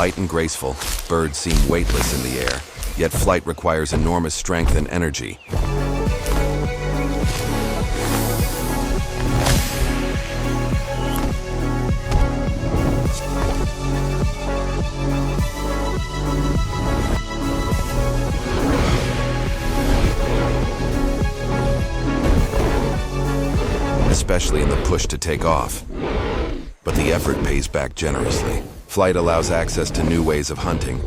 Light and graceful, birds seem weightless in the air, yet flight requires enormous strength and energy. Especially in the push to take off. But the effort pays back generously. Flight allows access to new ways of hunting.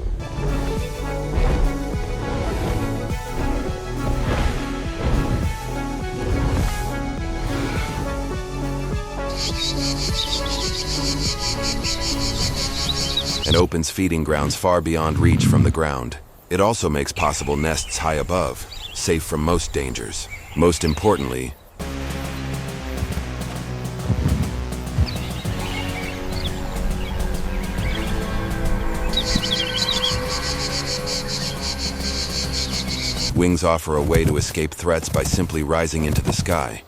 And opens feeding grounds far beyond reach from the ground. It also makes possible nests high above, safe from most dangers. Most importantly, wings offer a way to escape threats by simply rising into the sky.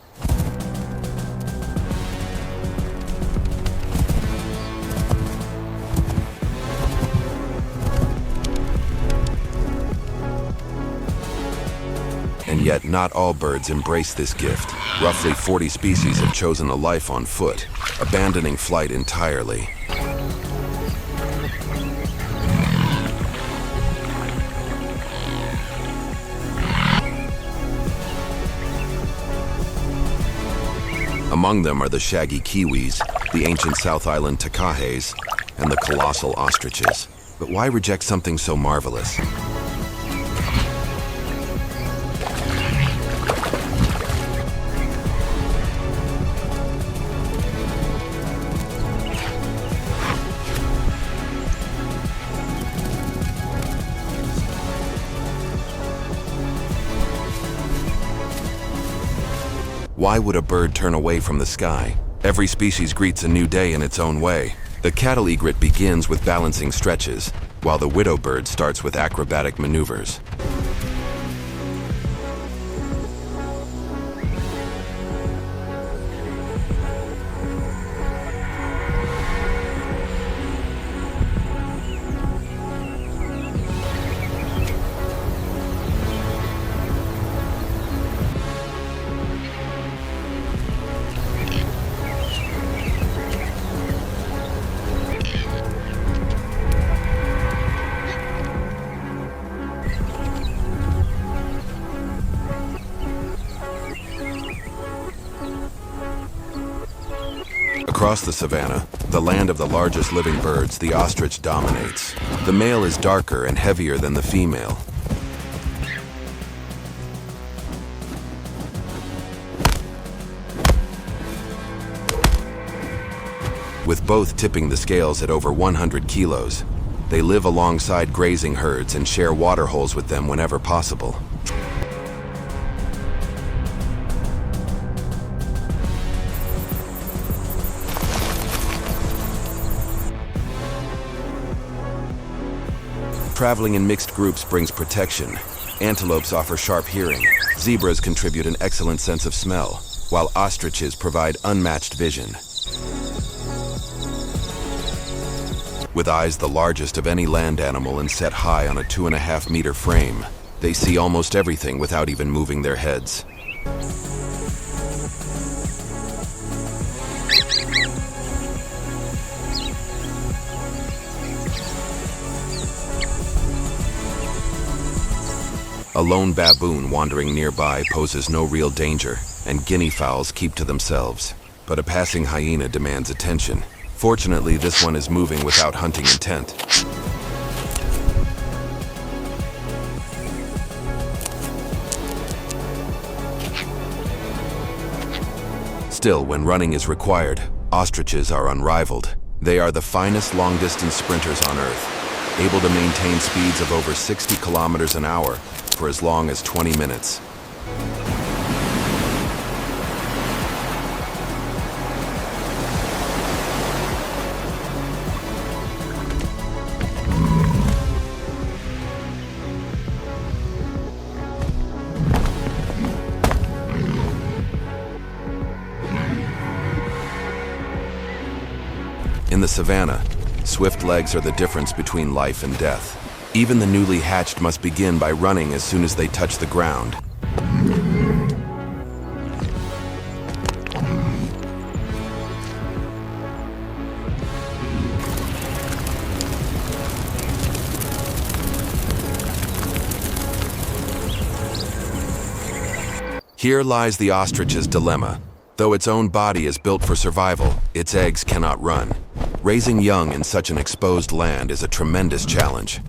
And yet, not all birds embrace this gift. Roughly 40 species have chosen a life on foot, abandoning flight entirely. Among them are the shaggy kiwis, the ancient South Island takahes, and the colossal ostriches. But why reject something so marvelous? Why would a bird turn away from the sky? Every species greets a new day in its own way. The cattle egret begins with balancing stretches, while the widow bird starts with acrobatic maneuvers. Across the savanna, the land of the largest living birds, the ostrich dominates. The male is darker and heavier than the female. With both tipping the scales at over 100 kilos, they live alongside grazing herds and share water holes with them whenever possible. Traveling in mixed groups brings protection. Antelopes offer sharp hearing. Zebras contribute an excellent sense of smell, while ostriches provide unmatched vision. With eyes the largest of any land animal and set high on a 2.5-meter frame, they see almost everything without even moving their heads. A lone baboon wandering nearby poses no real danger, and guinea fowls keep to themselves. But a passing hyena demands attention. Fortunately, this one is moving without hunting intent. Still, when running is required, ostriches are unrivaled. They are the finest long-distance sprinters on Earth, able to maintain speeds of over 60 kilometers an hour for as long as 20 minutes. In the savanna, Swift legs are the difference between life and death. Even the newly hatched must begin by running as soon as they touch the ground. Here lies the ostrich's dilemma. Though its own body is built for survival, its eggs cannot run. Raising young in such an exposed land is a tremendous challenge.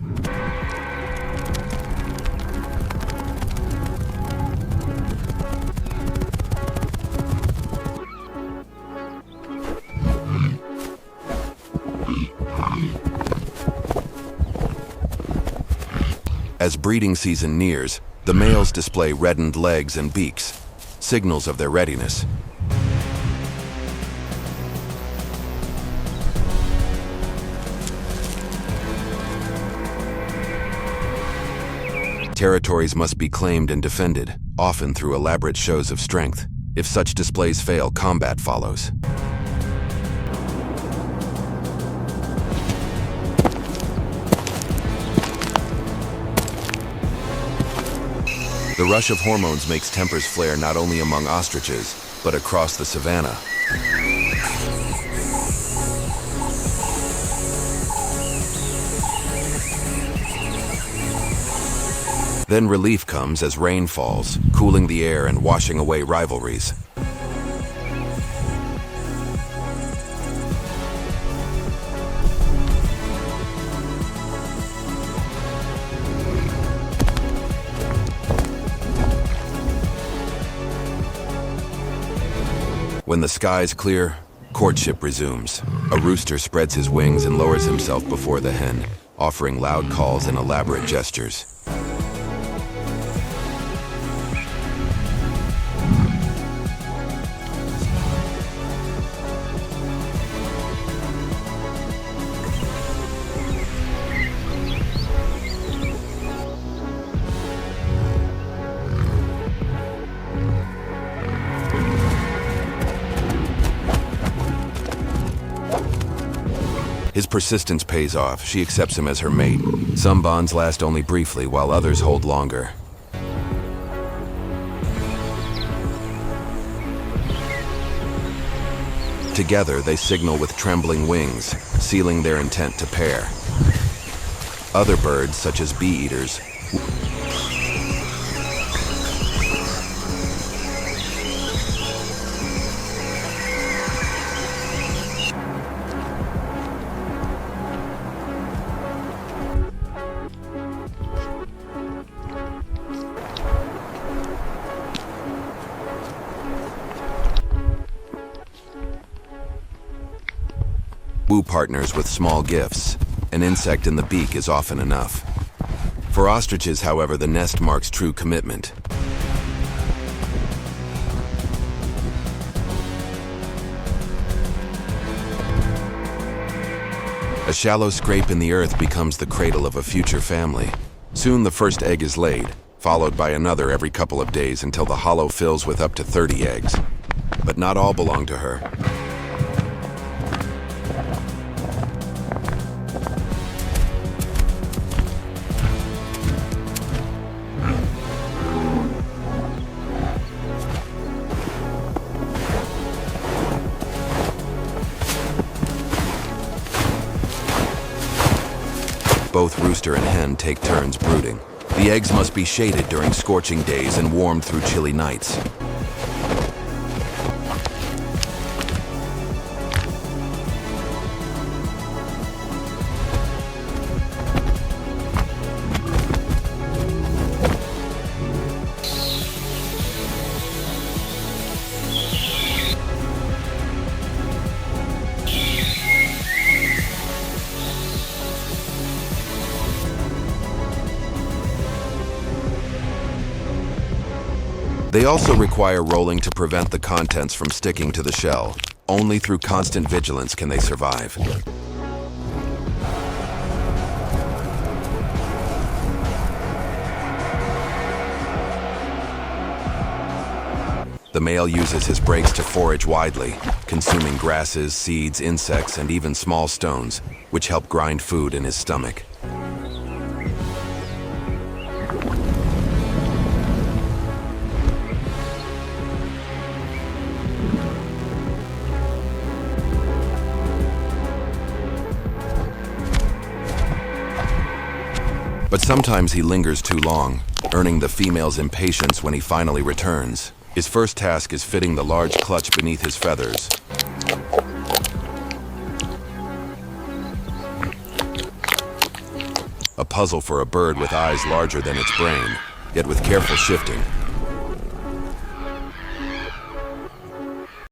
As breeding season nears, the males display reddened legs and beaks, signals of their readiness. Territories must be claimed and defended, often through elaborate shows of strength. If such displays fail, combat follows. The rush of hormones makes tempers flare not only among ostriches, but across the savanna. Then relief comes as rain falls, cooling the air and washing away rivalries. When the skies clear, courtship resumes. A rooster spreads his wings and lowers himself before the hen, offering loud calls and elaborate gestures. His persistence pays off. She accepts him as her mate. Some bonds last only briefly, while others hold longer. Together, they signal with trembling wings, sealing their intent to pair. Other birds, such as bee-eaters, woo partners with small gifts. An insect in the beak is often enough. For ostriches, however, the nest marks true commitment. A shallow scrape in the earth becomes the cradle of a future family. Soon the first egg is laid, followed by another every couple of days until the hollow fills with up to 30 eggs. But not all belong to her. Both rooster and hen take turns brooding. The eggs must be shaded during scorching days and warmed through chilly nights. They also require rolling to prevent the contents from sticking to the shell. Only through constant vigilance can they survive. The male uses his breaks to forage widely, consuming grasses, seeds, insects, and even small stones, which help grind food in his stomach. But sometimes he lingers too long, earning the female's impatience when he finally returns. His first task is fitting the large clutch beneath his feathers. A puzzle for a bird with eyes larger than its brain. Yet with careful shifting,